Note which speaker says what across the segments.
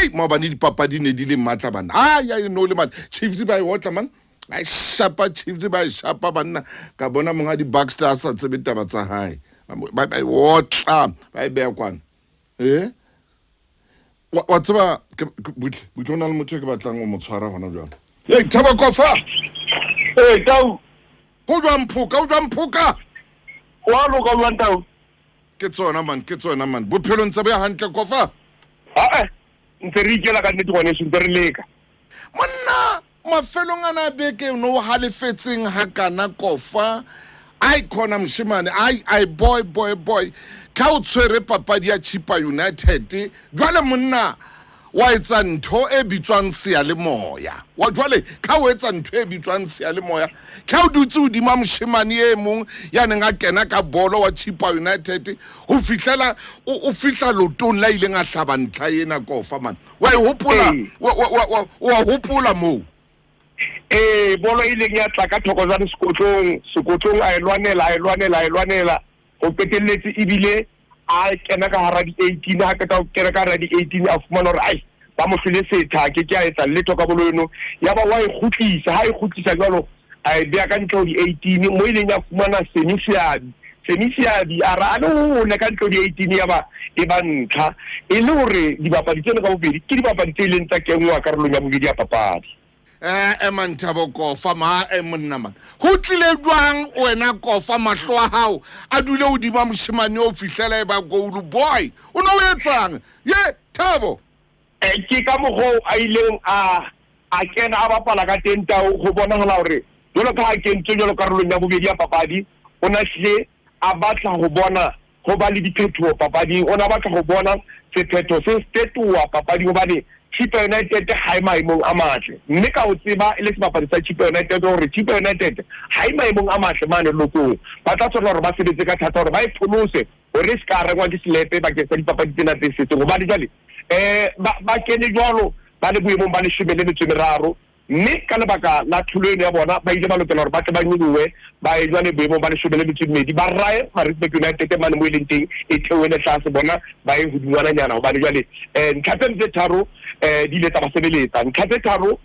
Speaker 1: hey maobane dipapadi ne di le matla bana ya no le man Chiefs ba otla man ba shapa Chiefs ba shapa banna ka bona monga di Buckstars sa tsebe taba tsa hae ba otla ba be kwana wa tseba butlona le motho ke batlang o mo tshwara hona jwang Thabo Kofa
Speaker 2: Tau
Speaker 1: go jwa mphuka
Speaker 2: wa lo ka lwan Tau
Speaker 1: ke tsona man bophelo ntse ba hantle Kofa
Speaker 2: ntse re ikela ka nnete gone se re leka
Speaker 1: monna mafelong ana beke no halefetseng hakana Kofa ai khona mshimane ai boy ka o tshwere papadi ya Chipa United jwale monna wa etsa ntho e bitswang sealemoya wa jwale ka o etsa ntho e bitswang sealemoya ka o dutse o dima mshimane e mong ya neng a kena ka bolo wa Chipa United o fihlela lotong la ile nga hlaba ntla yena Kofa man wa hopola mo
Speaker 2: bolo ile ya tla ka thoko za sekotlong a elwanela go peteletse ibile a kena ka hara di 18 ha ka kena ka hara di 18 a fumana hore ai ba mo file setha ke a etsa letho ka bolo eno ya ba wa e khutlisa jalo a e bea ka ntlo di 18 mo ile ya fumana semisiabi ara no le ka ntlo di 18 ya ba e ba ntlha e le hore di bapadi tsena ka bobedi ke di bapadi tse leng tsa kengwa karolong ya bobedi ya papadi
Speaker 1: man Thabo Kofa ma monna man ho tlile jwang wena Kofa mahlo a hao a dule o dima moshimane o fihlela e ba goal boy o no etsang ye Thabo
Speaker 2: ke ka mogo a ileng a kena a bapala ka tenta go bona hala hore jolo ka kentse jolo karolong ya bobedi ya papadi o na hle a batla go bona go ba le diphetho papadi o na batla go bona sephetho se stetua papadi go bane Chipa United ha maemong a matle mme ka o tseba ile sebapadi sa Chipa United hore Chipa United ha maemong a matle mane lokong ba tla tsona hore ba sebetse ka thata hore ba ipholose hore se ka rengwa ke slepe ba ke sa dipapadi tsena tse setse go ba di jale ba kene jwalo ba le boemong ba le 13 mme ka lebaka la thuleno ya bona ba ile ba lokela hore ba tle ba nyiwe ba e jwale boemong ba le 12 ba rae Maritzburg United mane mo ileng teng e theoele tlase bona ba e hodingwana nyana go ba di jale Ntate tse tharo di le tsa ba sebeletsa Ntate tharo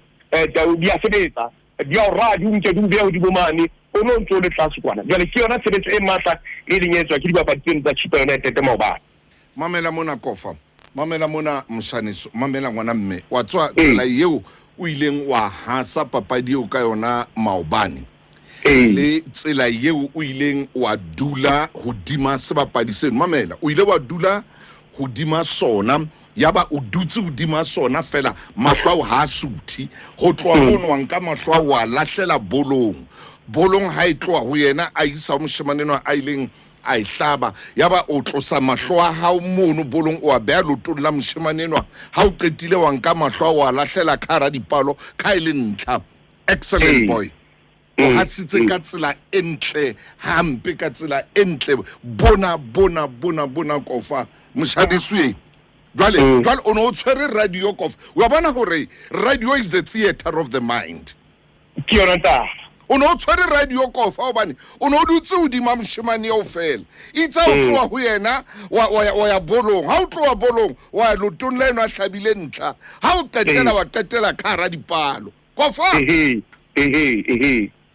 Speaker 2: di a sebetsa di a ra di ntse di be di bomane o no ntse le tlase kwana jale ke yona sebetso e matla e lenyetswa ke di bapadi tsa Chipa United mo ba
Speaker 1: mamela mona Kofa mamela mona mshaniso mamela ngwana mme wa tswa tsela yeo o ileng wa hasa papadi o ka yona maobane le tsela yeo o ileng wa dula hodima sebapadi seno mamela o ile wa dula hodima sona yaba o dutse hodima sona fela mahlo ha suthi go tloa mono wa nka mahlo wa lahlela bolong ha e tloa ho yena a isa moshimane a ileng a ihlaba yaba o tlosa mahlo a hao mono bolong o a bea lotong la moshimane ha o qetile wa nka mahlo wa lahlela khara dipalo ka ile ntla excellent boy o hasitse ka tsela entle hampe ka tsela entle bona Kofa moshadiswe jwale o no tshwere radio Kofa wa bona hore radio is the theater of the mind
Speaker 2: ke yona ta
Speaker 1: o no tshwere radio Kofa obane o no dutse o dima moshimane o fela itsa o tloa ho yena wa ya bolong ha o tloa bolong wa lotong leno a hlabile ntla ha o qetela khara dipalo Kofa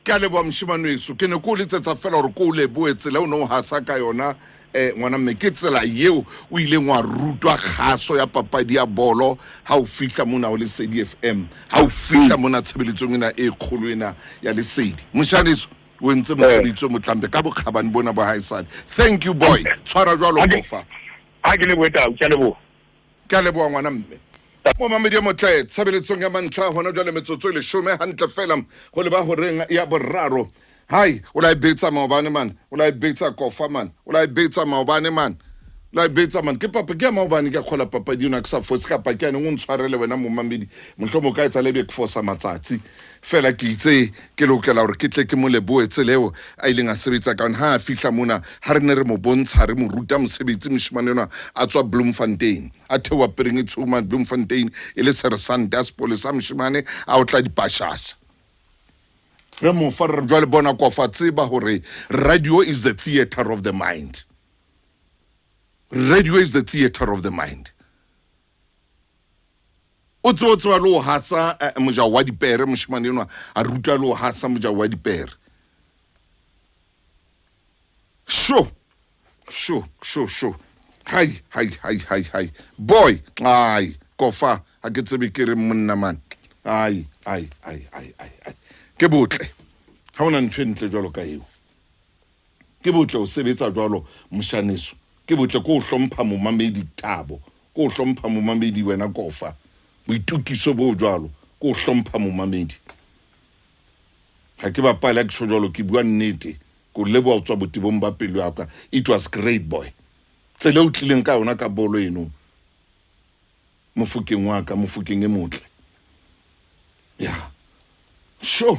Speaker 1: ka le bo moshimane weso ke ne ko letsetsa fela hore ko le boetsela o no hasa ka yona ngwana mme ke tsela yeo o ile ngwa rutwa khaso ya papadi ya bolo ha o fihla mona o le Lesedi FM ha o fihla mona tshebeletsong ena e kholo ena ya Lesedi moshaniso o ntse mosebetsi mo tlambe ka bokhabane bona ba haisane thank you boy tshwara jwalo Kofa
Speaker 2: ha ke le boeta o tshale
Speaker 1: ka le bo ngwana mme mo mamedi mo tle tshebeletsong ya mantla hona jwale metsotso ile 10 hantle fela go le ba horeng ya boraro Hi, will I beat some maobane man? Will I beat a Kofa man? Will I beat some maobane man? Will I beat some man? Ke papa ke maobane ke khola papa di una ke sa foska pa ke no ntshwarele wena mo mamedi. Mohlomo ka etsa lebe ke fosa matsatsi. Fela ke itse ke lokela hore ke tle ke mo leboe tseleo a ileng a sebetsa ka ha fihla mona ha re ne re mo bontsha re mo ruta mosebetsi moshimane yona a tswa Bloemfontein a thewa pering tsuma Bloemfontein ile sersant daspole sa moshimane a o tla dipashasha re mo fa re jwale bona Kofa tseba hore radio is the theater of the mind. Radio is the theater of the mind. o tswa lo hasa mojao wa dipere moshimane enwa a ruta lo hasa mojao wa dipere sho hai boy ai Kofa a ke tsebe ke re monna man ai ke botle ha ona ntwe ntle jwalo ka eo ke botle o sebetsa jwalo moshaneso ke botle ko hlompha momamedi Thabo ko hlompha momamedi wena Kofa boitukiso bo jwalo ko hlompha momamedi ha ke bapala ke jwalo ke bua nnete ko lebo tswa botibong ba pelo ya ka it was great boy tsele o tlileng ka ona ka bolo eno mofukeng wa ka mofukeng e motle yeah sure